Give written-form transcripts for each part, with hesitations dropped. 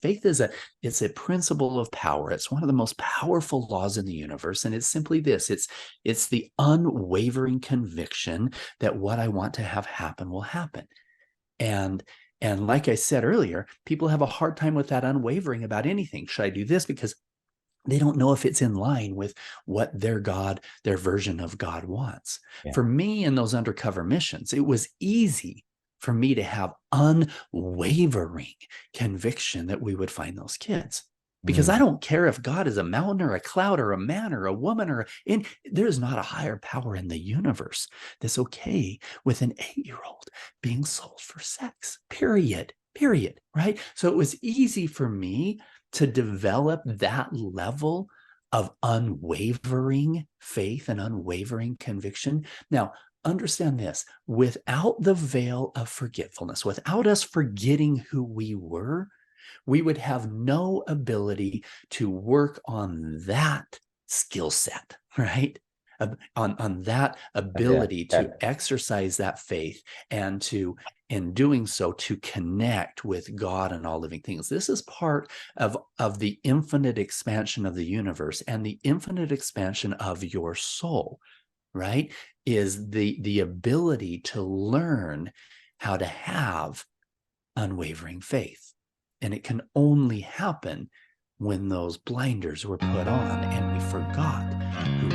Faith is it's a principle of power. It's one of the most powerful laws in the universe. And it's simply this, it's the unwavering conviction that what I want to have happen will happen. And like I said earlier, people have a hard time with that unwavering about anything. Should I do this? Because they don't know if it's in line with what their God, their version of God wants. Yeah. For me in those undercover missions, it was easy for me to have unwavering conviction that we would find those kids. Because I don't care if God is a mountain or a cloud or a man or a woman there's not a higher power in the universe that's okay with an 8-year-old being sold for sex, period, right? So it was easy for me to develop that level of unwavering faith and unwavering conviction. Now, understand this, without the veil of forgetfulness, without us forgetting who we were, we would have no ability to work on that skill set, right? On that ability to exercise that faith and to, in doing so, to connect with God and all living things. This is part of the infinite expansion of the universe and the infinite expansion of your soul, right? Is the ability to learn how to have unwavering faith. And it can only happen when those blinders were put on and we forgot who we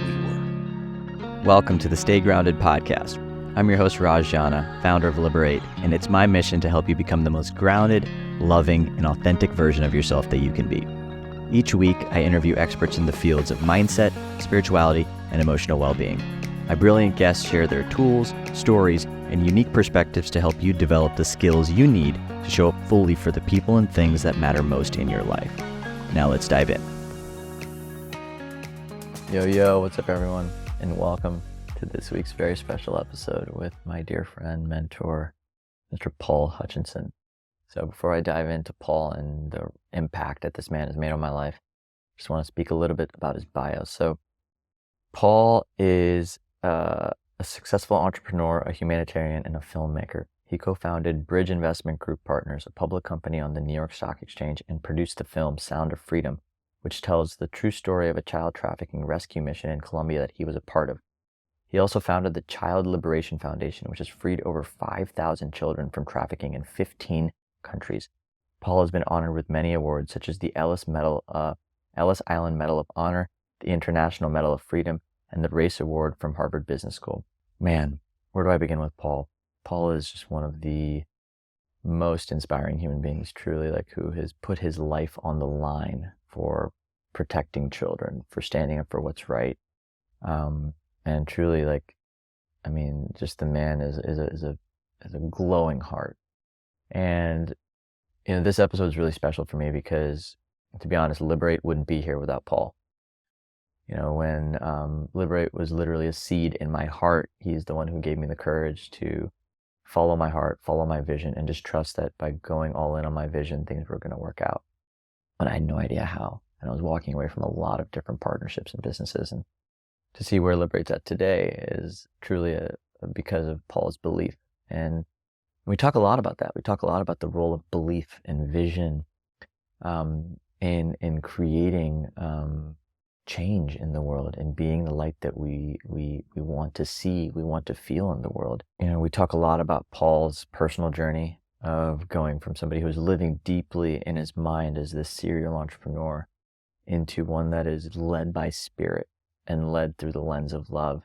were. Welcome to the Stay Grounded podcast. I'm your host, Raj Jana, founder of Liberate, and it's my mission to help you become the most grounded, loving, and authentic version of yourself that you can be. Each week, I interview experts in the fields of mindset, spirituality, and emotional well-being. My brilliant guests share their tools, stories, and unique perspectives to help you develop the skills you need to show up fully for the people and things that matter most in your life. Now let's dive in. Yo, what's up everyone? And welcome to this week's very special episode with my dear friend, mentor, Mr. Paul Hutchinson. So before I dive into Paul and the impact that this man has made on my life, I just want to speak a little bit about his bio. So Paul is a successful entrepreneur, a humanitarian, and a filmmaker. He co-founded Bridge Investment Group Partners, a public company on the New York Stock Exchange, and produced the film Sound of Freedom, which tells the true story of a child trafficking rescue mission in Colombia that he was a part of. He also founded the Child Liberation Foundation, which has freed over 5,000 children from trafficking in 15 countries. Paul has been honored with many awards, such as the Ellis Island Medal of Honor, the International Medal of Freedom, and the Race Award from Harvard Business School. Man, where do I begin with Paul? Paul is just one of the most inspiring human beings, truly, like who has put his life on the line for protecting children, for standing up for what's right. And truly, just the man is a glowing heart. And, this episode is really special for me because, to be honest, Liberate wouldn't be here without Paul. When Liberate was literally a seed in my heart, he's the one who gave me the courage to follow my heart, follow my vision, and just trust that by going all in on my vision, things were going to work out. And I had no idea how. And I was walking away from a lot of different partnerships and businesses. And to see where Liberate's at today is truly because of Paul's belief. And we talk a lot about that. We talk a lot about the role of belief and vision in creating change in the world and being the light that we want to see, we want to feel in the world. We talk a lot about Paul's personal journey of going from somebody who's living deeply in his mind as this serial entrepreneur into one that is led by spirit and led through the lens of love.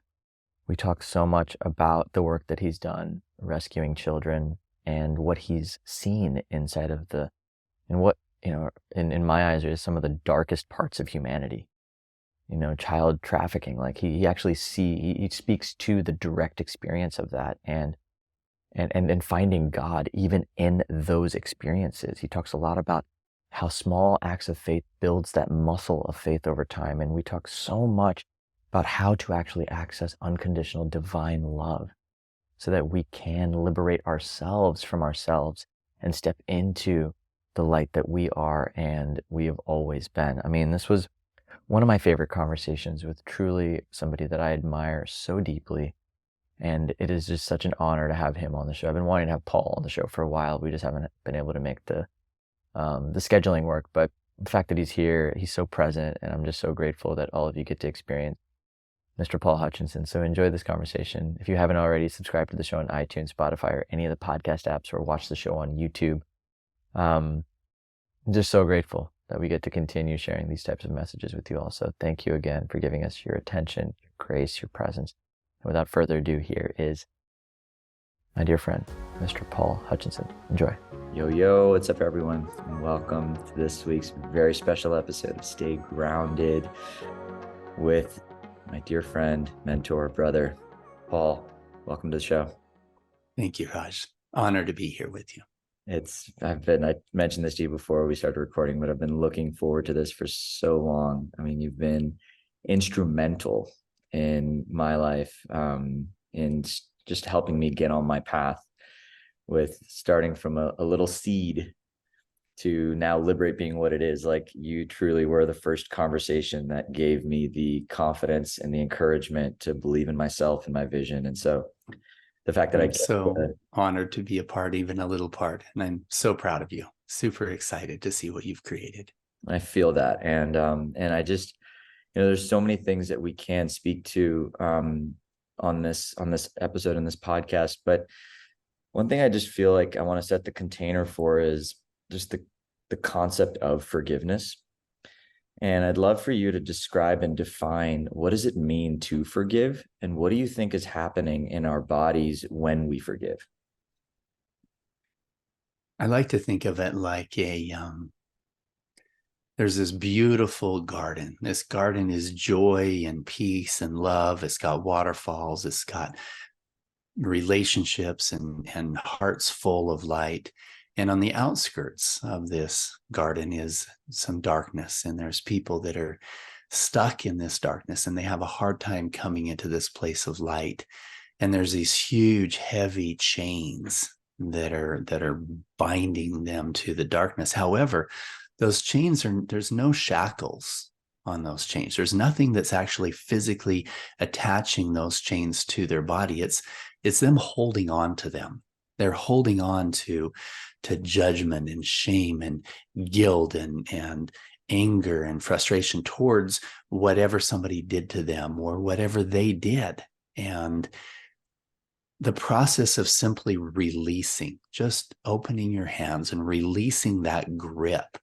We talk so much about the work that he's done, rescuing children, and what he's seen inside of and what, in my eyes, are some of the darkest parts of humanity. Child trafficking, like he actually he speaks to the direct experience of that and finding God even in those experiences. He talks a lot about how small acts of faith builds that muscle of faith over time. And we talk so much about how to actually access unconditional divine love so that we can liberate ourselves from ourselves and step into the light that we are and we have always been. This was one of my favorite conversations with truly somebody that I admire so deeply. And it is just such an honor to have him on the show. I've been wanting to have Paul on the show for a while. We just haven't been able to make the the scheduling work, but the fact that he's here, he's so present, and I'm just so grateful that all of you get to experience Mr. Paul Hutchinson. So enjoy this conversation. If you haven't already, subscribe to the show on iTunes, Spotify, or any of the podcast apps, or watch the show on YouTube. I'm just so grateful that we get to continue sharing these types of messages with you all. So thank you again for giving us your attention, your grace, your presence. And without further ado, here is my dear friend, Mr. Paul Hutchinson. Enjoy. Yo, what's up, everyone? And welcome to this week's very special episode of Stay Grounded with my dear friend, mentor, brother, Paul. Welcome to the show. Thank you, Raj. Honor to be here with you. I mentioned this to you before we started recording, but I've been looking forward to this for so long. I mean, you've been instrumental in my life, in just helping me get on my path, with starting from a little seed to now Liberate being what it is. Like, you truly were the first conversation that gave me the confidence and the encouragement to believe in myself and my vision. And so the fact that I'm so honored to be a part, even a little part, and I'm so proud of you. Super excited to see what you've created. I feel that. And I just, there's so many things that we can speak to on this episode, in this podcast. But one thing I just feel like I want to set the container for is just the concept of forgiveness. And I'd love for you to describe and define, what does it mean to forgive? And what do you think is happening in our bodies when we forgive? I like to think of it like there's this beautiful garden. This garden is joy and peace and love. It's got waterfalls. It's got relationships and hearts full of light. And on the outskirts of this garden is some darkness. And there's people that are stuck in this darkness, and they have a hard time coming into this place of light. And there's these huge, heavy chains that are binding them to the darkness. However, those chains there's no shackles on those chains. There's nothing that's actually physically attaching those chains to their body. It's them holding on to them. They're holding on to judgment and shame and guilt and anger and frustration towards whatever somebody did to them or whatever they did. And the process of simply releasing, just opening your hands and releasing that grip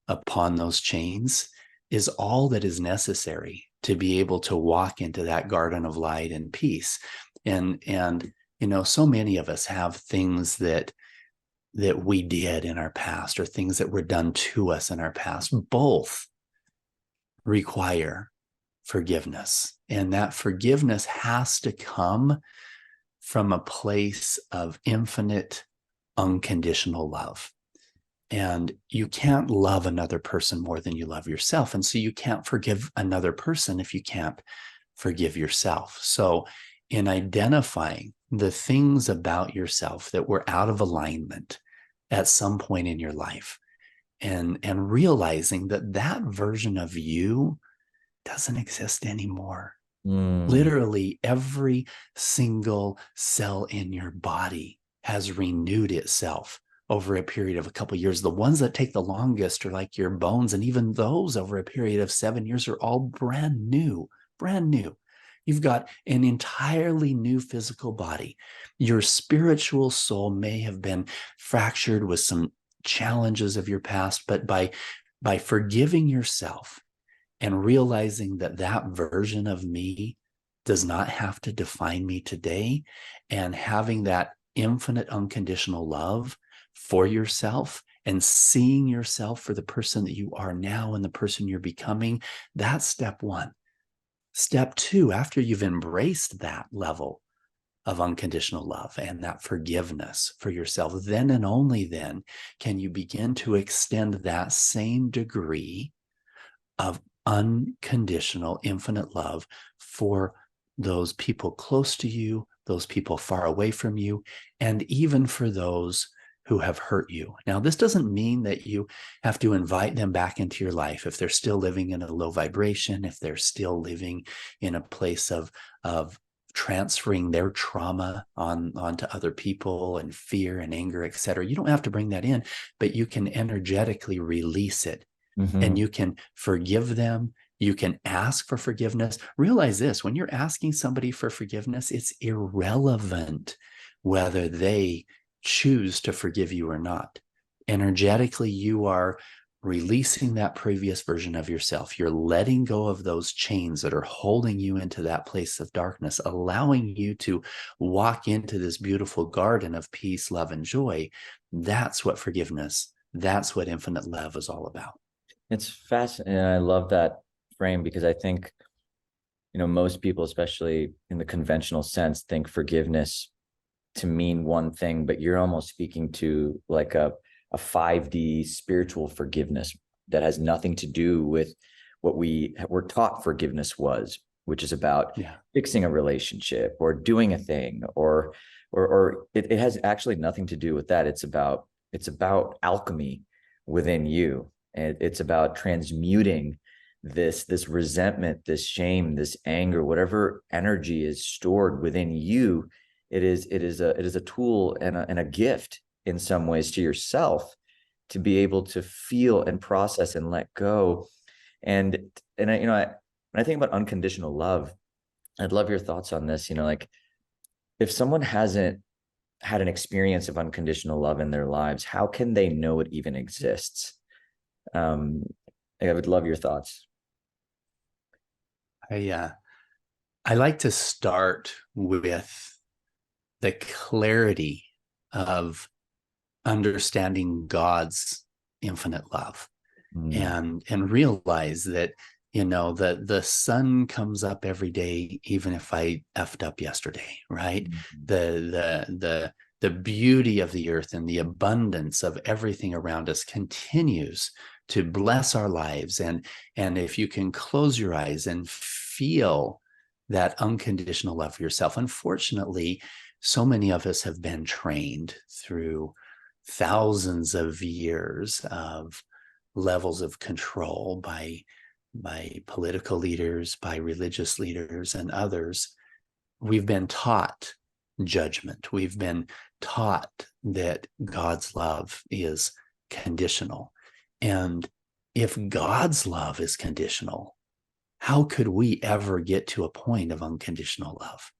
upon those chains, is all that is necessary to be able to walk into that garden of light and peace. And so many of us have things that we did in our past, or things that were done to us in our past. Both require forgiveness. And that forgiveness has to come from a place of infinite, unconditional love. And you can't love another person more than you love yourself. And so you can't forgive another person if you can't forgive yourself. So in identifying the things about yourself that were out of alignment at some point in your life, and realizing that version of you doesn't exist anymore. Literally every single cell in your body has renewed itself over a period of a couple of years. The ones that take the longest are like your bones, and even those over a period of 7 years are all brand new. You've got an entirely new physical body. Your spiritual soul may have been fractured with some challenges of your past, but by forgiving yourself and realizing that version of me does not have to define me today, and having that infinite unconditional love for yourself and seeing yourself for the person that you are now and the person you're becoming, that's step one. Step two, after you've embraced that level of unconditional love and that forgiveness for yourself, then and only then can you begin to extend that same degree of unconditional, infinite love for those people close to you, those people far away from you, and even for those who have hurt you. Now, this doesn't mean that you have to invite them back into your life if they're still living in a low vibration, if they're still living in a place of transferring their trauma onto other people, and fear and anger, etc. You don't have to bring that in, but you can energetically release it, and you can forgive them. You can ask for forgiveness. Realize this: when you're asking somebody for forgiveness, it's irrelevant whether they choose to forgive you or not. Energetically, you are releasing that previous version of yourself. You're letting go of those chains that are holding you into that place of darkness, allowing you to walk into this beautiful garden of peace, love, and joy. That's what forgiveness, that's what infinite love is all about. It's fascinating. And I love that frame, because I think, most people, especially in the conventional sense, think forgiveness to mean one thing, but you're almost speaking to like a 5D spiritual forgiveness that has nothing to do with what we were taught forgiveness was, which is about fixing a relationship or doing a thing, or it has actually nothing to do with that. It's about alchemy within you, and it's about transmuting this resentment, this shame, this anger, whatever energy is stored within you. It is a tool and a gift in some ways to yourself, to be able to feel and process and let go. And I, when I think about unconditional love, I'd love your thoughts on this. Like, if someone hasn't had an experience of unconditional love in their lives, how can they know it even exists? I would love your thoughts. I like to start with the clarity of understanding God's infinite love, and realize that, the sun comes up every day, even if I effed up yesterday, right? The beauty of the earth and the abundance of everything around us continues to bless our lives. And if you can close your eyes and feel that unconditional love for yourself. Unfortunately, so many of us have been trained through thousands of years of levels of control by political leaders, by religious leaders, and others. We've been taught judgment. We've been taught that God's love is conditional. And if God's love is conditional, how could we ever get to a point of unconditional love?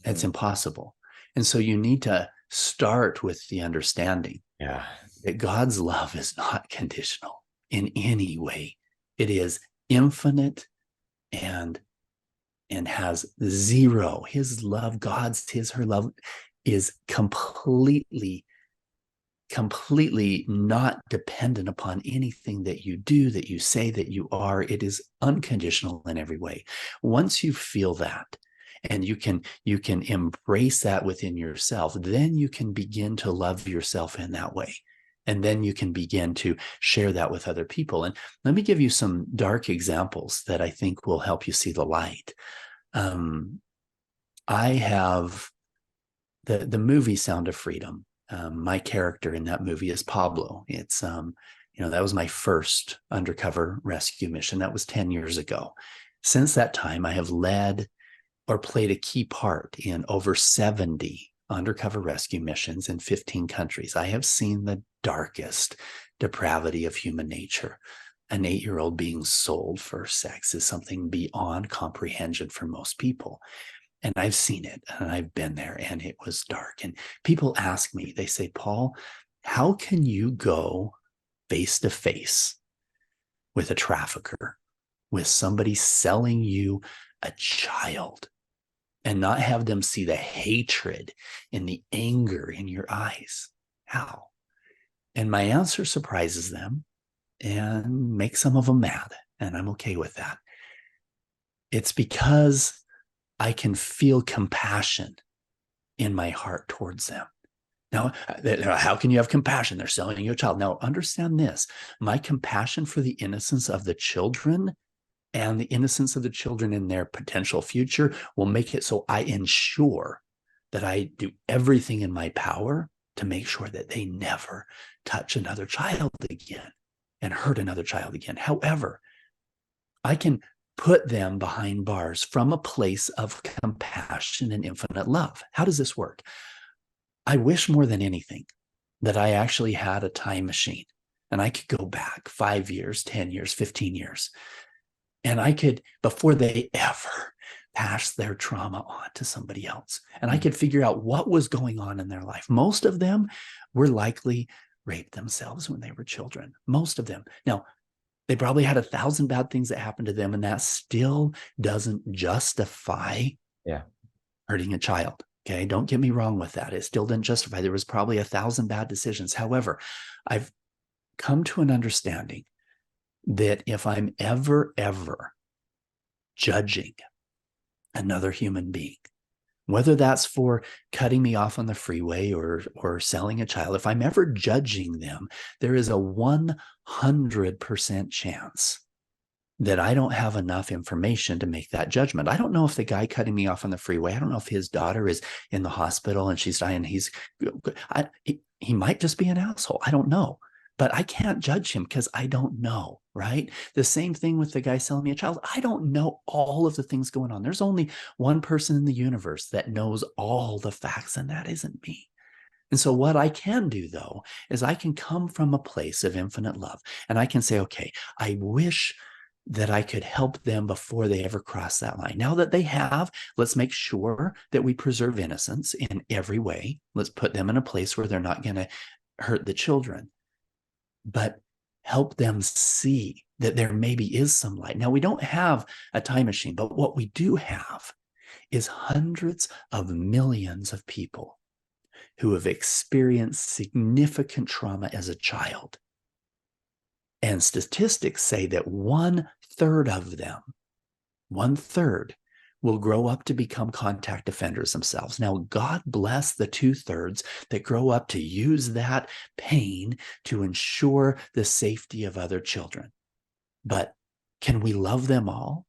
It's impossible. And so you need to start with the understanding that God's love is not conditional in any way. It is infinite and has zero. His love, her love is completely not dependent upon anything that you do, that you say, that you are. It is unconditional in every way. Once you feel that, and you can embrace that within yourself, then you can begin to love yourself in that way. And then you can begin to share that with other people. And let me give you some dark examples that I think will help you see the light. I have the movie Sound of Freedom. My character in that movie is Pablo. It's, that was my first undercover rescue mission. That was 10 years ago. Since that time, I have led or played a key part in over 70 undercover rescue missions in 15 countries. I have seen the darkest depravity of human nature. An 8-year-old being sold for sex is something beyond comprehension for most people. And I've seen it, and I've been there, and it was dark. And people ask me, they say, Paul, how can you go face to face with a trafficker, with somebody selling you a child, and not have them see the hatred and the anger in your eyes? How? And my answer surprises them and makes some of them mad, and I'm okay with that. It's because I can feel compassion in my heart towards them. Now, how can you have compassion? They're selling you a child. Now, understand this. My compassion for the innocence of the children and the innocence of the children in their potential future will make it so I ensure that I do everything in my power to make sure that they never touch another child again and hurt another child again. However, I can put them behind bars from a place of compassion and infinite love. How does this work? I wish more than anything that I actually had a time machine and I could go back 5 years, 10 years, 15 years, and I could, before they ever pass their trauma on to somebody else, and I could figure out what was going on in their life. Most of them were likely raped themselves when they were children. Most of them. Now, they probably had 1,000 bad things that happened to them, and that still doesn't justify hurting a child. Okay, don't get me wrong with that. It still didn't justify. There was probably 1,000 bad decisions. However, I've come to an understanding that if I'm ever judging another human being, whether that's for cutting me off on the freeway or selling a child, if I'm ever judging them, there is a 100% chance that I don't have enough information to make that judgment. I don't know if the guy cutting me off on the freeway, I don't know if his daughter is in the hospital and she's dying. He might just be an asshole. I don't know. But I can't judge him because I don't know, right? The same thing with the guy selling me a child. I don't know all of the things going on. There's only one person in the universe that knows all the facts, and that isn't me. And so what I can do, though, is I can come from a place of infinite love, and I can say, okay, I wish that I could help them before they ever cross that line. Now that they have, let's make sure that we preserve innocence in every way. Let's put them in a place where they're not going to hurt the children, but help them see that there maybe is some light. Now, we don't have a time machine, but what we do have is hundreds of millions of people who have experienced significant trauma as a child. And statistics say that 1/3 of them, 1/3, will grow up to become contact offenders themselves. Now, God bless the 2/3 that grow up to use that pain to ensure the safety of other children. But can we love them all?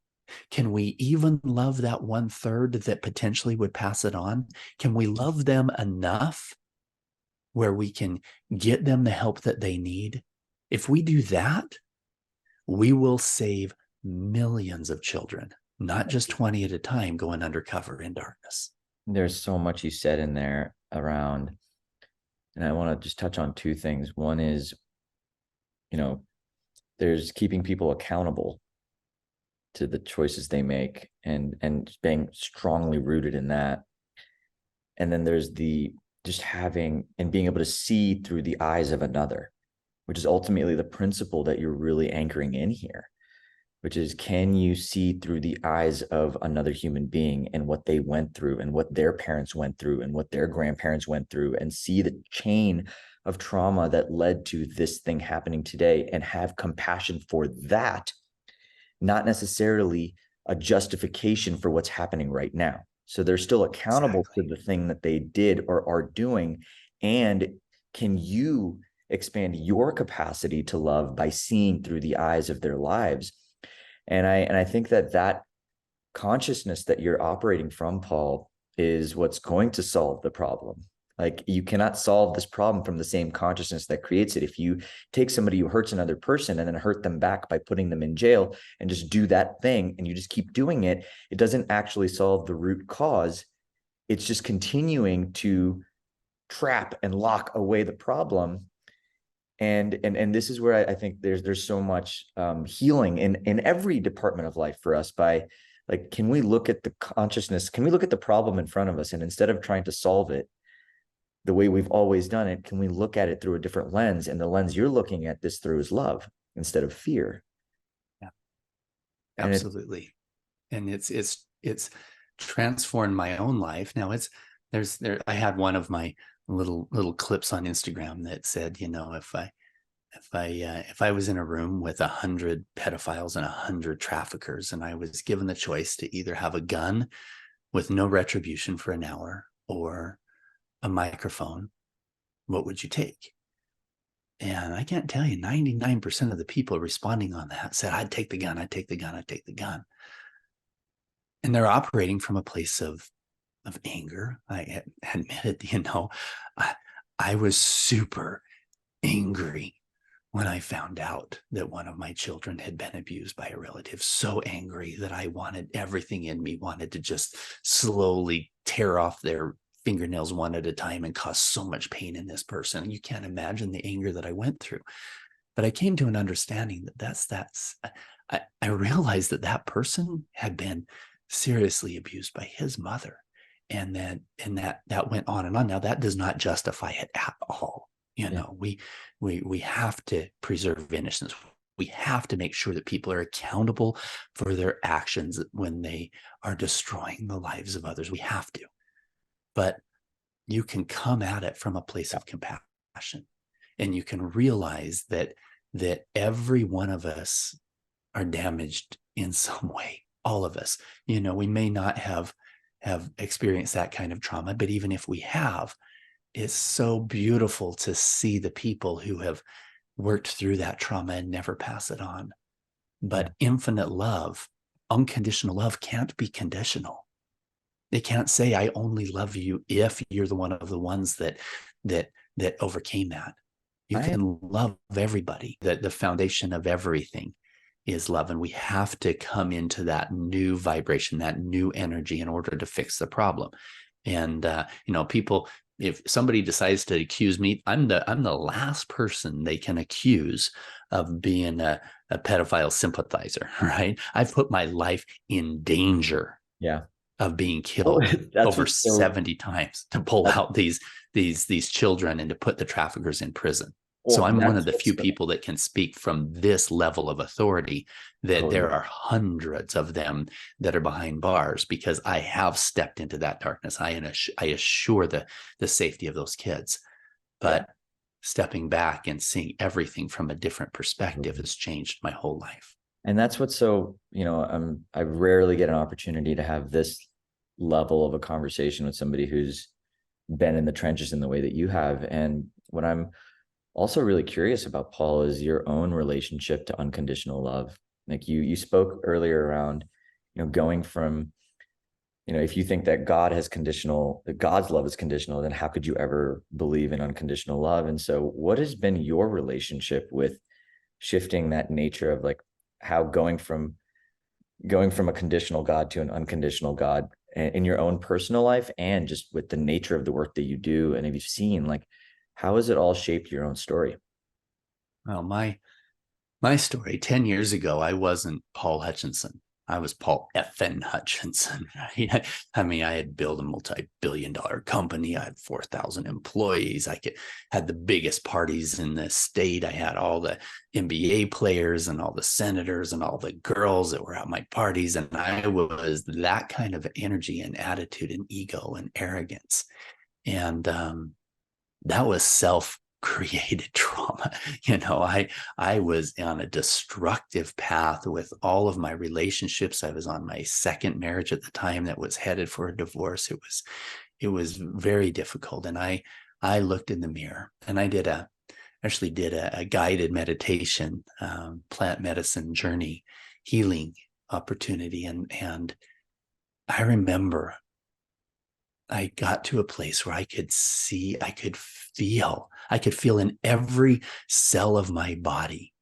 Can we even love that 1/3 that potentially would pass it on? Can we love them enough where we can get them the help that they need? If we do that, we will save millions of children, not just 20 at a time going undercover in darkness. There's so much you said in there around, and I want to just touch on two things. One is, there's keeping people accountable to the choices they make and being strongly rooted in that. And then there's the just having and being able to see through the eyes of another, which is ultimately the principle that you're really anchoring in here, which is, can you see through the eyes of another human being and what they went through and what their parents went through and what their grandparents went through, and see the chain of trauma that led to this thing happening today, and have compassion for that, not necessarily a justification for what's happening right now. So they're still accountable for the thing that they did or are doing. And can you expand your capacity to love by seeing through the eyes of their lives? And I think that consciousness that you're operating from, Paul, is what's going to solve the problem. Like, you cannot solve this problem from the same consciousness that creates it. If you take somebody who hurts another person and then hurt them back by putting them in jail and just do that thing, and you just keep doing it, it doesn't actually solve the root cause. It's just continuing to trap and lock away the problem. And this is where I think there's so much healing in every department of life for us, by, like, can we look at the consciousness? Can we look at the problem in front of us, and instead of trying to solve it the way we've always done it, can we look at it through a different lens? And the lens you're looking at this through is love instead of fear. Yeah, absolutely. And it's transformed my own life. Now I had one of my little clips on Instagram that said, if I was in a room with 100 pedophiles and 100 traffickers, and I was given the choice to either have a gun with no retribution for an hour or a microphone, what would you take? And I can't tell you, 99% of the people responding on that said, I'd take the gun, I'd take the gun, I'd take the gun. And they're operating from a place of anger. I admit it, I was super angry when I found out that one of my children had been abused by a relative, so angry that I wanted everything in me, wanted to just slowly tear off their fingernails one at a time and cause so much pain in this person. You can't imagine the anger that I went through. But I came to an understanding that I realized that person had been seriously abused by his mother. And that went on and on. Now, that does not justify it at all. We have to preserve innocence. We have to make sure that people are accountable for their actions when they are destroying the lives of others. We have to. But you can come at it from a place of compassion, and you can realize that every one of us are damaged in some way. All of us. We may not have experienced that kind of trauma, but even if we have, it's so beautiful to see the people who have worked through that trauma and never pass it on. But infinite love, unconditional love, can't be conditional. They can't say, I only love you if you're one of the ones that overcame that. You can love everybody. The foundation of everything is love. And we have to come into that new vibration, that new energy in order to fix the problem. And, people, if somebody decides to accuse me, I'm the last person they can accuse of being a pedophile sympathizer, right? I've put my life in danger of being killed over 70 times to pull out these children and to put the traffickers in prison. So I'm one of the few people that can speak from this level of authority, that there are hundreds of them that are behind bars, because I have stepped into that darkness. I assure the safety of those kids. But stepping back and seeing everything from a different perspective has changed my whole life. And that's what's so, I rarely get an opportunity to have this level of a conversation with somebody who's been in the trenches in the way that you have. And what I'm also really curious about, Paul, is your own relationship to unconditional love. Like you spoke earlier around, going from, if you think that that God's love is conditional, then how could you ever believe in unconditional love? And so what has been your relationship with shifting that nature of like how going from a conditional God to an unconditional God in your own personal life, and just with the nature of the work that you do? And have you seen, like, how has it all shaped your own story? Well, my story, 10 years ago, I wasn't Paul Hutchinson. I was Paul effing Hutchinson, right? I mean, I had built a multi-billion-dollar company. I had 4,000 employees. Had the biggest parties in the state. I had all the NBA players and all the senators and all the girls that were at my parties. And I was that kind of energy and attitude and ego and arrogance. And that was self-created trauma. I was on a destructive path with all of my relationships. I was on my second marriage at the time that was headed for a divorce. It was very difficult. And I looked in the mirror, and I actually did a guided meditation, plant medicine journey, healing opportunity. And I remember I got to a place where I could see, I could feel in every cell of my body,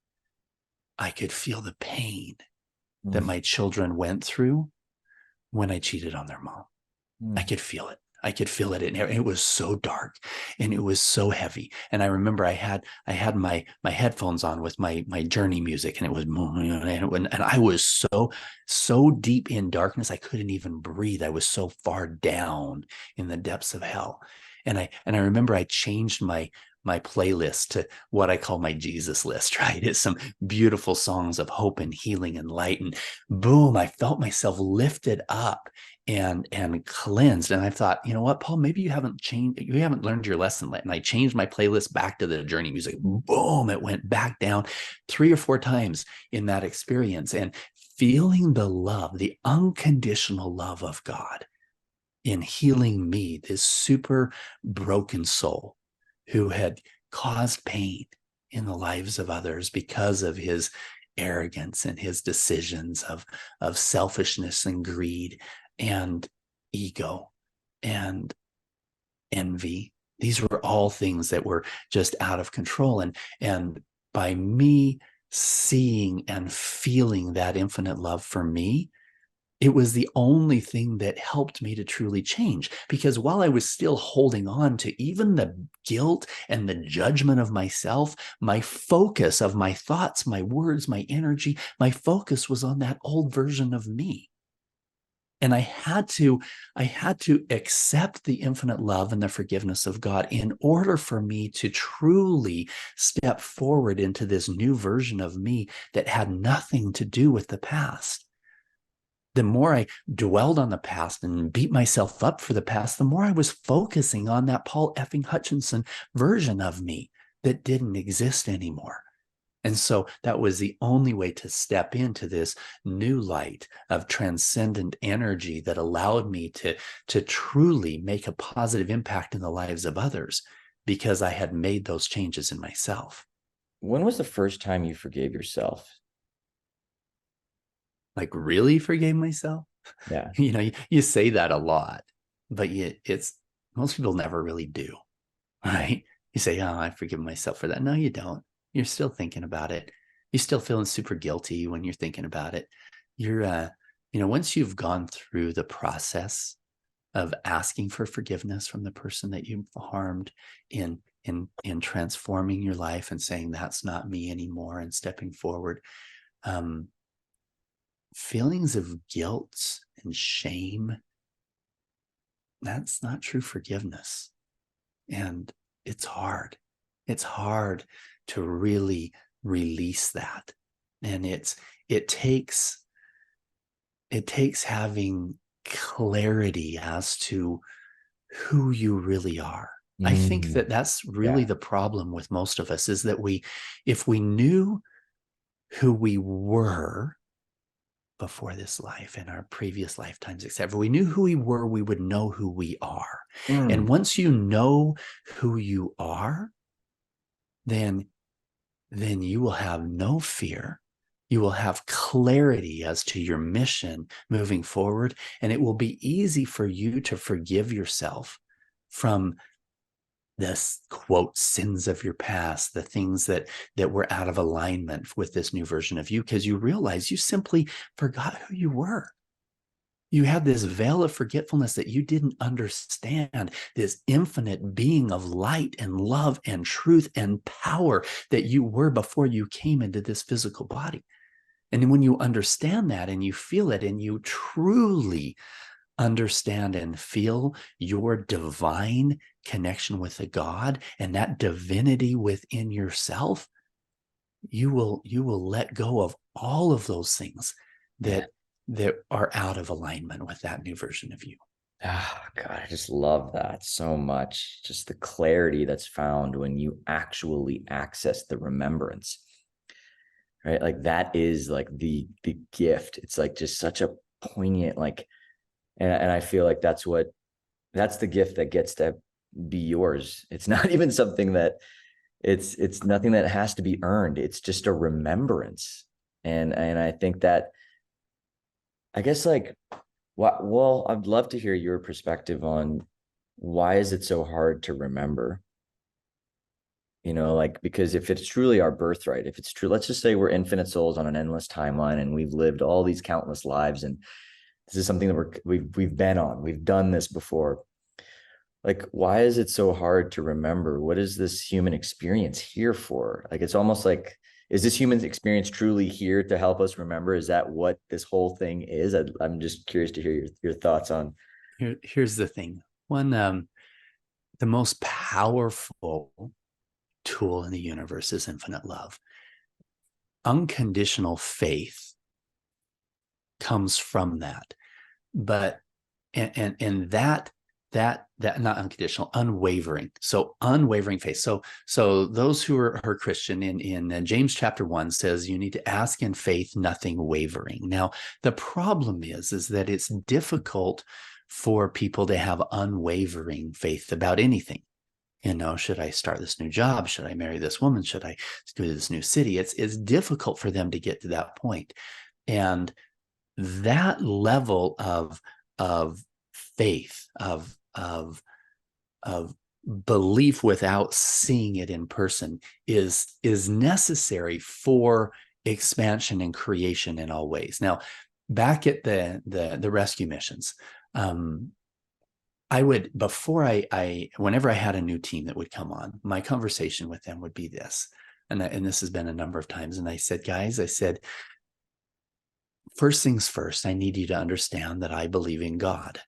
I could feel the pain that my children went through when I cheated on their mom. I could feel it. And it was so dark, and it was so heavy. And I remember I had my headphones on with my journey music, and it was, and I was so deep in darkness, I couldn't even breathe. I was so far down in the depths of hell. And I remember I changed my playlist to what I call my Jesus list, right? It's some beautiful songs of hope and healing and light. And boom, I felt myself lifted up and cleansed. And I thought, you know what, Paul, maybe you haven't learned your lesson. And I changed my playlist back to the journey music. Boom, it went back down 3 or 4 times in that experience. And feeling the love, the unconditional love of God in healing me, this super broken soul who had caused pain in the lives of others because of his arrogance and his decisions of selfishness and greed and ego and envy. These were all things that were just out of control. And by me seeing and feeling that infinite love for me, it was the only thing that helped me to truly change. Because while I was still holding on to even the guilt and the judgment of myself, my focus of my thoughts, my words, my energy, my focus was on that old version of me. And I had to accept the infinite love and the forgiveness of God in order for me to truly step forward into this new version of me that had nothing to do with the past. The more I dwelled on the past and beat myself up for the past, the more I was focusing on that Paul effing Hutchinson version of me that didn't exist anymore. And so that was the only way to step into this new light of transcendent energy that allowed me to truly make a positive impact in the lives of others, because I had made those changes in myself. When was the first time you forgave yourself? Like, really forgave myself? Yeah. You say that a lot, but most people never really do, right? You say, oh, I forgive myself for that. No, you don't. You're still thinking about it. You're still feeling super guilty when you're thinking about it. Once you've gone through the process of asking for forgiveness from the person that you've harmed, in transforming your life and saying that's not me anymore and stepping forward, feelings of guilt and shame, that's not true forgiveness. And it's hard. It's hard to really release that. And it takes having clarity as to who you really are. I think that that's really the problem with most of us, is that if we knew who we were before this life and our previous lifetimes, etc., we knew who we were, we would know who we are. And once you know who you are, then you will have no fear. You will have clarity as to your mission moving forward, and it will be easy for you to forgive yourself from this, quote, sins of your past, the things that were out of alignment with this new version of you, because you realize you simply forgot who you were. You had this veil of forgetfulness that you didn't understand, this infinite being of light and love and truth and power that you were before you came into this physical body. And when you understand that and you feel it and you truly understand and feel your divine connection with the God and that divinity within yourself, you will let go of all of those things that are out of alignment with that new version of you. Oh, God, I just love that so much. Just the clarity that's found when you actually access the remembrance, right? Like that is like the gift. It's like just such a poignant, like, and I feel like that's the gift that gets to be yours. It's not even something that it's nothing that has to be earned. It's just a remembrance. And I think that, I guess, like, well, I'd love to hear your perspective on why is it so hard to remember? Like, because if it's truly our birthright, if it's true, let's just say we're infinite souls on an endless timeline and we've lived all these countless lives, and this is something that we've been on, we've done this before. Like, why is it so hard to remember? What is this human experience here for? Like, it's almost like, is this human experience truly here to help us remember? Is that what this whole thing is? I'm just curious to hear your thoughts on. Here's the thing. One, the most powerful tool in the universe is infinite love. Unconditional faith comes from that, but and that not unconditional, unwavering. So unwavering faith. So those who are Christian in James chapter 1 says you need to ask in faith, nothing wavering. Now the problem is that it's difficult for people to have unwavering faith about anything. Should I start this new job? Should I marry this woman? Should I go to this new city? It's difficult for them to get to that point. And that level of faith, of belief without seeing it in person is necessary for expansion and creation in all ways. Now, back at the rescue missions, I would, before whenever I had a new team that would come on, my conversation with them would be this, and this has been a number of times. And I said, guys, I said, first things first, I need you to understand that I believe in God.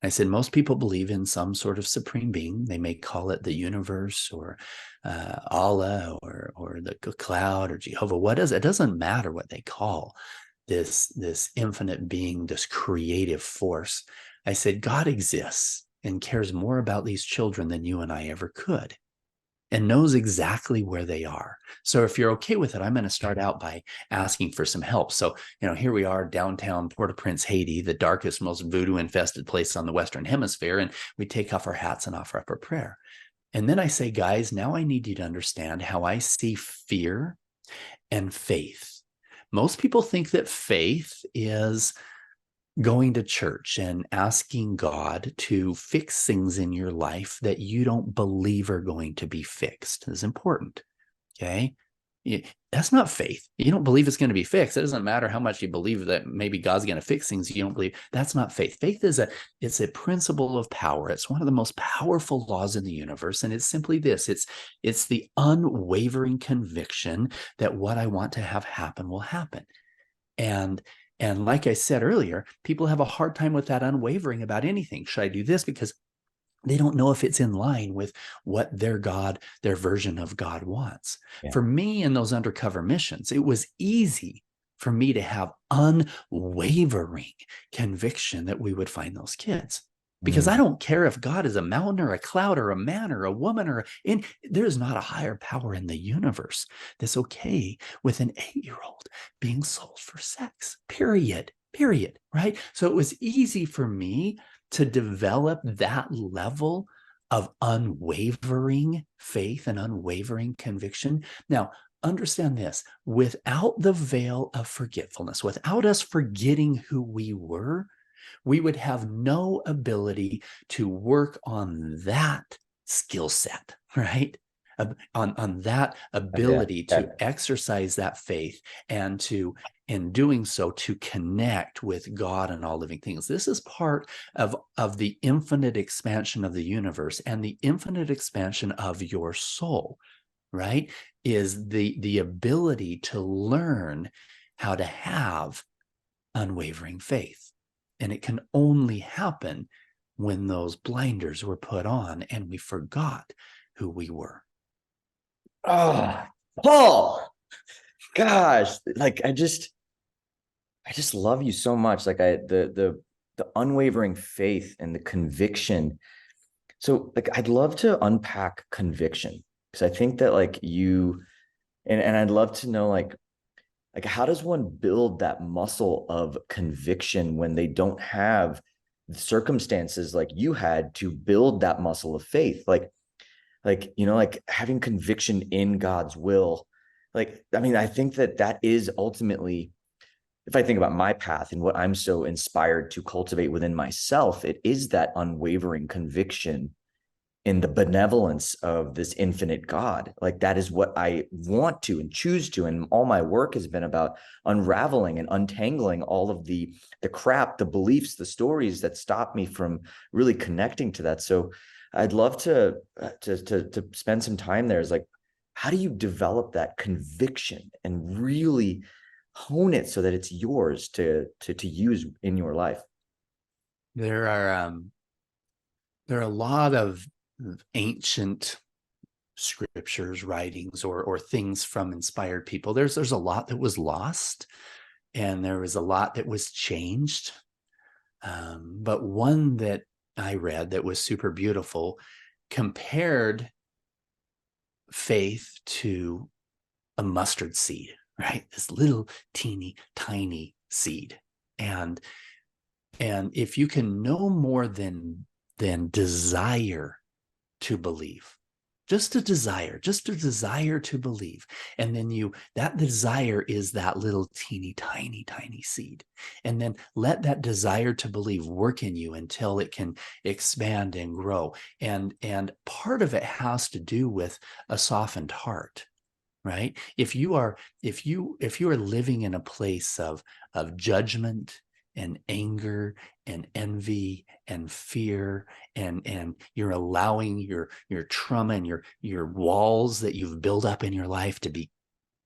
I said, most people believe in some sort of supreme being. They may call it the universe or Allah or the cloud or Jehovah. What is it? It doesn't matter what they call this infinite being, this creative force. I said, God exists and cares more about these children than you and I ever could, and knows exactly where they are. So if you're okay with it, I'm going to start out by asking for some help. So, here we are, downtown Port-au-Prince, Haiti, the darkest, most voodoo-infested place on the Western Hemisphere, and we take off our hats and offer up a prayer. And then I say, guys, now I need you to understand how I see fear and faith. Most people think that faith is going to church and asking God to fix things in your life that you don't believe are going to be fixed is important. Okay. That's not faith. You don't believe it's going to be fixed. It doesn't matter how much you believe that maybe God's going to fix things. You don't believe. That's not faith. Faith is it's a principle of power. It's one of the most powerful laws in the universe. And it's simply this. It's the unwavering conviction that what I want to have happen will happen. And like I said earlier, people have a hard time with that unwavering about anything. Should I do this? Because they don't know if it's in line with what their God, their version of God wants. Yeah. For me in those undercover missions, it was easy for me to have unwavering conviction that we would find those kids. Because I don't care if God is a mountain or a cloud or a man or a woman there's not a higher power in the universe that's okay with an 8-year-old being sold for sex, period, right? So it was easy for me to develop that level of unwavering faith and unwavering conviction. Now, understand this, without the veil of forgetfulness, without us forgetting who we were, we would have no ability to work on that skill set, right? On that ability to exercise that faith and to, in doing so, to connect with God and all living things. This is part of the infinite expansion of the universe and the infinite expansion of your soul, right? Is the ability to learn how to have unwavering faith. And it can only happen when those blinders were put on and we forgot who we were. Oh, Paul, gosh, like I just love you so much. Like the unwavering faith and the conviction. So like I'd love to unpack conviction, because I think that like you and I'd love to know like how does one build that muscle of conviction when they don't have the circumstances like you had to build that muscle of faith? Like having conviction in God's will. Like, I mean, I think that is ultimately, if I think about my path and what I'm so inspired to cultivate within myself, it is that unwavering conviction in the benevolence of this infinite God. Like that is what I want to and choose to. And all my work has been about unraveling and untangling all of the crap, the beliefs, the stories that stop me from really connecting to that. So I'd love to spend some time there. Is like, how do you develop that conviction and really hone it so that it's yours to use in your life? There are a lot of ancient scriptures, writings, or things from inspired people. There's a lot that was lost, and there was a lot that was changed. But one that I read that was super beautiful compared faith to a mustard seed, right? This little teeny tiny seed. And if you can no more than desire to believe, just a desire to believe. And then that desire is that little teeny tiny seed. And then let that desire to believe work in you until it can expand and grow. And part of it has to do with a softened heart, right? If you are living in a place of judgment and anger and envy and fear, and you're allowing your trauma and your walls that you've built up in your life to be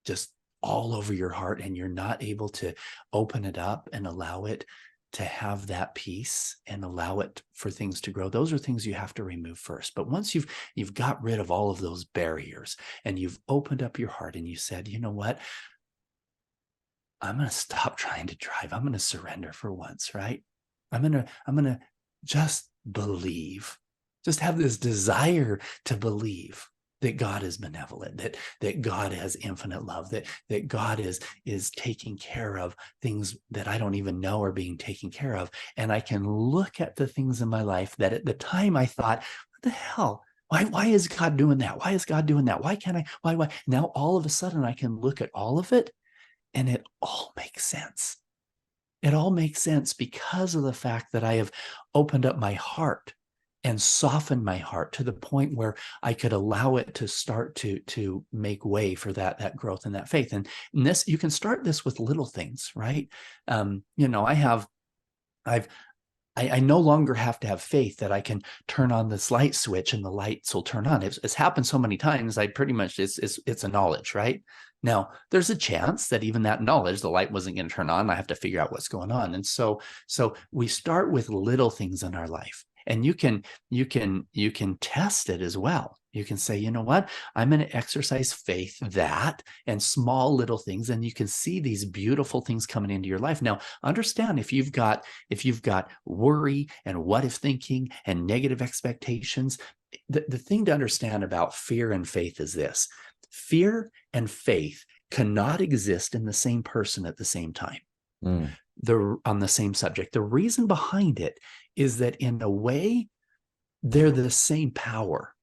just all over your heart, and you're not able to open it up and allow it to have that peace and allow it for things to grow, those are things you have to remove first. But once you've got rid of all of those barriers and you've opened up your heart and you said, you know what, I'm going to stop trying to drive. I'm going to surrender for once, right? I'm going to just believe, just have this desire to believe that God is benevolent, that God has infinite love, that God is taking care of things that I don't even know are being taken care of. And I can look at the things in my life that at the time I thought, what the hell? Why is God doing that? Why is God doing that? Why can't I? Why? Now all of a sudden I can look at all of it and it all makes sense. It all makes sense because of the fact that I have opened up my heart and softened my heart to the point where I could allow it to start to make way for that growth and that faith. And this, you can start this with little things, right? I no longer have to have faith that I can turn on this light switch and the lights will turn on. It's happened so many times. I pretty much, it's a knowledge, right? Now, there's a chance that even that knowledge, the light wasn't going to turn on. I have to figure out what's going on. And so we start with little things in our life, and you can test it as well. You can say, you know what, I'm going to exercise faith that, and small little things, and you can see these beautiful things coming into your life. Now, understand, if you've got worry and what if thinking and negative expectations, the thing to understand about fear and faith is this: fear and faith cannot exist in the same person at the same time. On the same subject. The reason behind it is that in a way, they're the same power.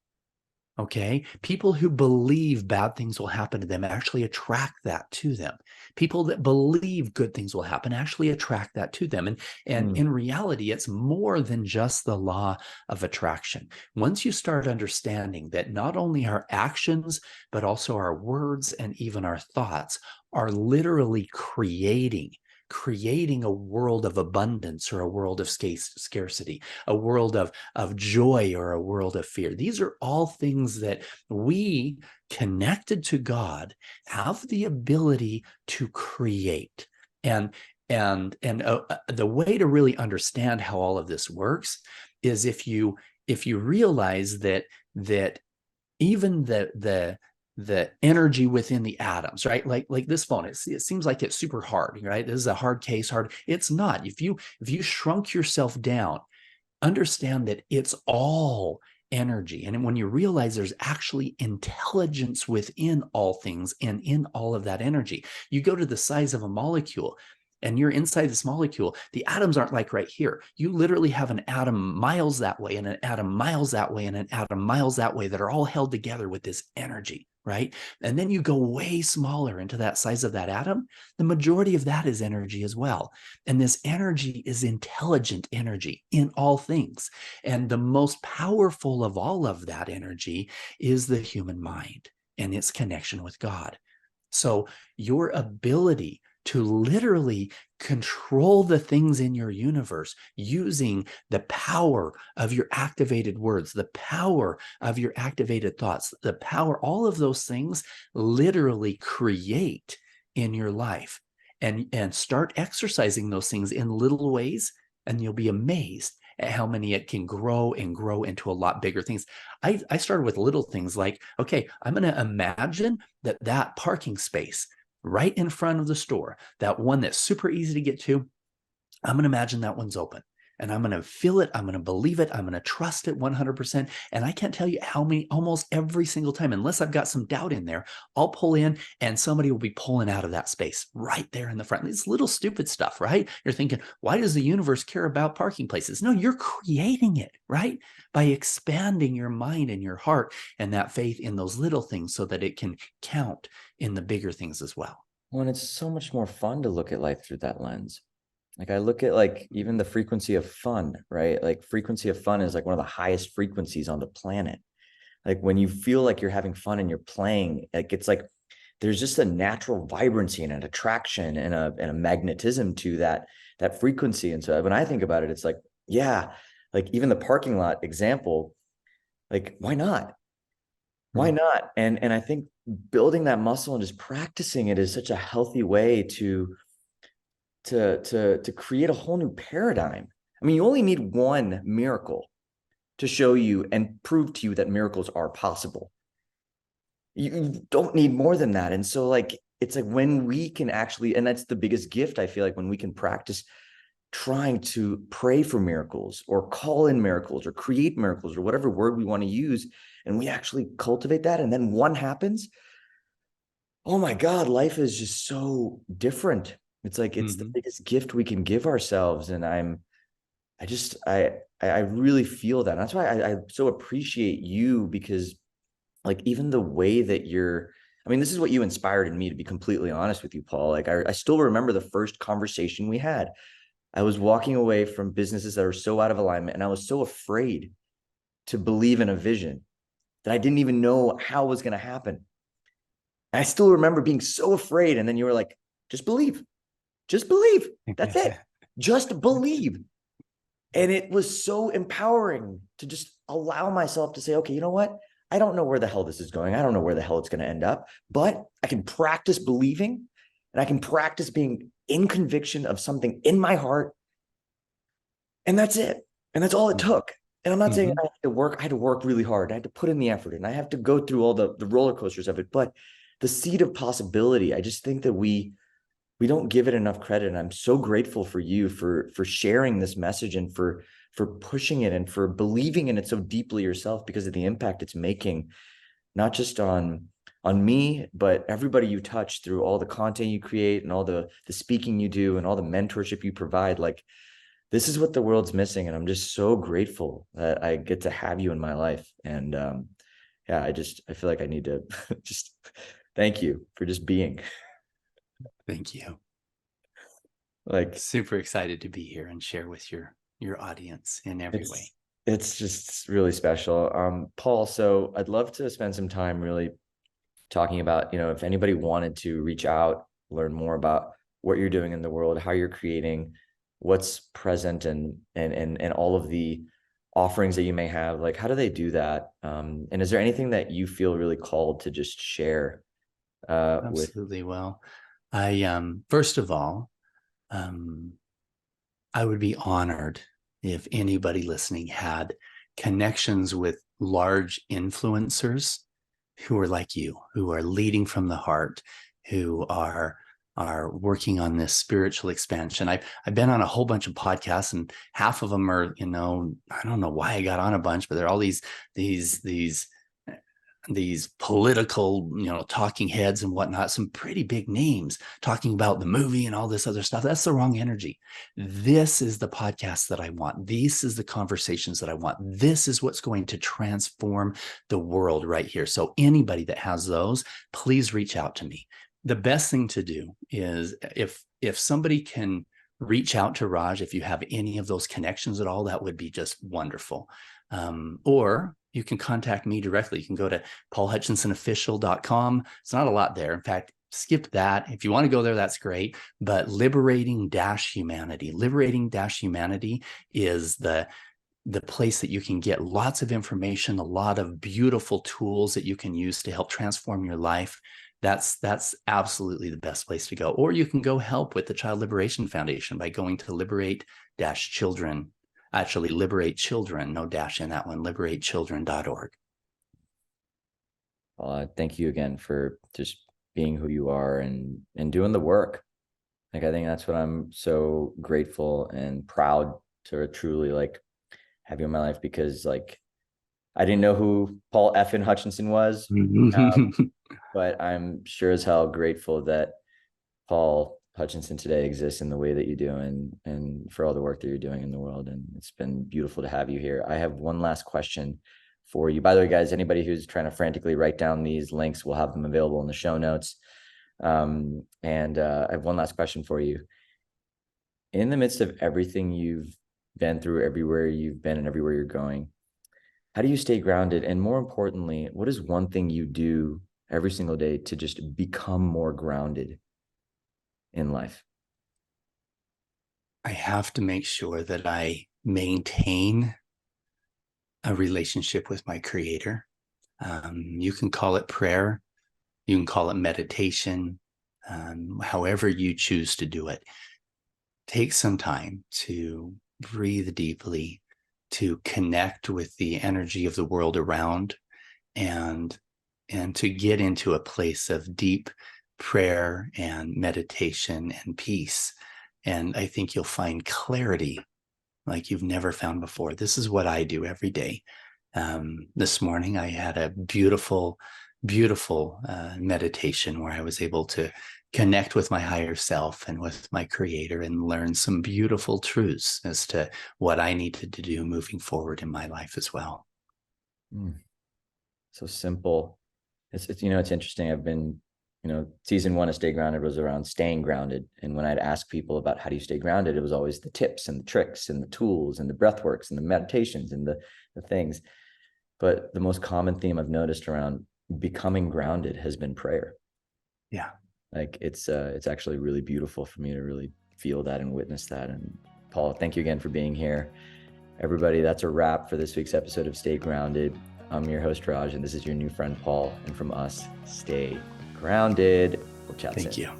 Okay. People who believe bad things will happen to them actually attract that to them. People that believe good things will happen actually attract that to them. And in reality, it's more than just the law of attraction. Once you start understanding that not only our actions, but also our words and even our thoughts are literally creating a world of abundance or a world of scarcity, a world of joy or a world of fear. These are all things that we, connected to God, have the ability to create. And the way to really understand how all of this works is if you realize that even the energy within the atoms, right? Like this phone, it seems like it's super hard, right? This is a hard case, It's not. If you shrunk yourself down, understand that it's all energy. And when you realize there's actually intelligence within all things and in all of that energy, you go to the size of a molecule, and you're inside this molecule. The atoms aren't like right here. You literally have an atom miles that way, and an atom miles that way, and an atom miles that way, that are all held together with this energy, right? And then you go way smaller into that size of that atom. The majority of that is energy as well. And this energy is intelligent energy in all things. And the most powerful of all of that energy is the human mind and its connection with God. So your ability to literally control the things in your universe using the power of your activated words, the power of your activated thoughts, the power, all of those things literally create in your life, and start exercising those things in little ways, and you'll be amazed at how many it can grow and grow into a lot bigger things. I started with little things like, okay, I'm going to imagine that parking space right in front of the store, that one that's super easy to get to, I'm going to imagine that one's open. and I'm going to feel it. I'm going to believe it. I'm going to trust it 100%. And I can't tell you how many, almost every single time, unless I've got some doubt in there, I'll pull in and somebody will be pulling out of that space right there in the front. It's little stupid stuff, right? You're thinking, why does the universe care about parking places? No, you're creating it, right? By expanding your mind and your heart and that faith in those little things so that it can count in the bigger things as well. Well, and it's so much more fun to look at life through that lens. Like I look at like even the frequency of fun, right? Like frequency of fun is like one of the highest frequencies on the planet. Like when you feel like you're having fun and you're playing, like it's like there's just a natural vibrancy and an attraction and a magnetism to that frequency. And so when I think about it, it's like, yeah, like even the parking lot example, like why not? Why not? And I think building that muscle and just practicing it is such a healthy way to create a whole new paradigm. I mean, you only need one miracle to show you and prove to you that miracles are possible. You don't need more than that. And so like, it's like when we can actually, and that's the biggest gift, I feel like, when we can practice trying to pray for miracles or call in miracles or create miracles or whatever word we want to use, and we actually cultivate that, and then one happens. Oh my God, life is just so different. It's like, it's the biggest gift we can give ourselves. And I really feel that. And that's why I so appreciate you, because like even the way that I mean, this is what you inspired in me, to be completely honest with you, Paul. Like I still remember the first conversation we had. I was walking away from businesses that are so out of alignment, and I was so afraid to believe in a vision that I didn't even know how it was going to happen. And I still remember being so afraid. And then you were like, just believe. Just believe. That's it. Just believe. And it was so empowering to just allow myself to say, okay, you know what? I don't know where the hell this is going. I don't know where the hell it's going to end up, but I can practice believing, and I can practice being in conviction of something in my heart. And that's it. And that's all it took. And I'm not saying I had to work really hard. I had to put in the effort, and I have to go through all the roller coasters of it. But the seed of possibility, I just think that we don't give it enough credit. And I'm so grateful for you for sharing this message, and for pushing it, and for believing in it so deeply yourself, because of the impact it's making, not just on me, but everybody you touch through all the content you create and all the speaking you do and all the mentorship you provide. Like, this is what the world's missing. And I'm just so grateful that I get to have you in my life. And yeah, I feel like I need to just thank you for just being. Thank you. Like, super excited to be here and share with your audience in every way. It's just really special. Paul, so I'd love to spend some time really talking about, if anybody wanted to reach out, learn more about what you're doing in the world, how you're creating, what's present, and all of the offerings that you may have, like, how do they do that? And is there anything that you feel really called to just share Absolutely. Well, I first of all, I would be honored if anybody listening had connections with large influencers who are like you, who are leading from the heart, who are working on this spiritual expansion. I've been on a whole bunch of podcasts, and half of them are, I don't know why I got on a bunch, but they're all these political, talking heads and whatnot, some pretty big names talking about the movie and all this other stuff. That's the wrong energy. This is the podcast that I want. This is the conversations that I want. This is what's going to transform the world right here. So anybody that has those, please reach out to me. The best thing to do is if somebody can reach out to Raj, if you have any of those connections at all, that would be just wonderful. Or you can contact me directly. You can go to paulhutchinsonofficial.com. It's not a lot there. In fact, skip that. If you want to go there, that's great. But liberating-humanity is the place that you can get lots of information, a lot of beautiful tools that you can use to help transform your life. That's absolutely the best place to go. Or you can go help with the Child Liberation Foundation by going to liberate-children. Actually, Liberate Children, no dash in that one, liberatechildren.org. Thank you again for just being who you are and doing the work. Like, I think that's what I'm so grateful and proud to truly like have you in my life, because like I didn't know who Paul effing Hutchinson was, but I'm sure as hell grateful that Paul Hutchinson today exists in the way that you do, and for all the work that you're doing in the world. And it's been beautiful to have you here. I have one last question for you. By the way, guys, anybody who's trying to frantically write down these links, we'll have them available in the show notes. I have one last question for you. In the midst of everything you've been through, everywhere you've been and everywhere you're going, how do you stay grounded? And more importantly, what is one thing you do every single day to just become more grounded in life? I have to make sure that I maintain a relationship with my Creator. You can call it prayer, you can call it meditation, however you choose to do it. Take some time to breathe deeply, to connect with the energy of the world around, and to get into a place of deep prayer and meditation and peace. And I think you'll find clarity like you've never found before. This is what I do every day. This morning, I had a beautiful meditation where I was able to connect with my higher self and with my Creator and learn some beautiful truths as to what I needed to do moving forward in my life as well. So simple. It's it's interesting. I've been, season 1 of Stay Grounded was around staying grounded. And when I'd ask people about how do you stay grounded, it was always the tips and the tricks and the tools and the breath works and the meditations and the things. But the most common theme I've noticed around becoming grounded has been prayer. Yeah. Like it's actually really beautiful for me to really feel that and witness that. And Paul, thank you again for being here. Everybody, that's a wrap for this week's episode of Stay Grounded. I'm your host, Raj, and this is your new friend, Paul. And from us, stay grounded. We'll chat soon. Thank you.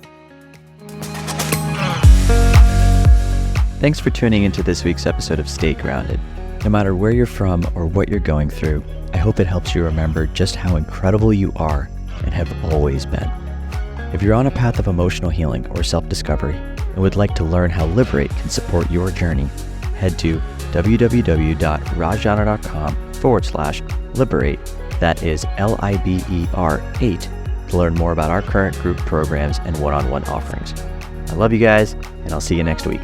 Thanks for tuning into this week's episode of Stay Grounded. No matter where you're from or what you're going through, I hope it helps you remember just how incredible you are and have always been. If you're on a path of emotional healing or self-discovery and would like to learn how Liberate can support your journey, head to www.rajana.com/liberate, that is LIBER8, to learn more about our current group programs and one-on-one offerings. I love you guys, and I'll see you next week.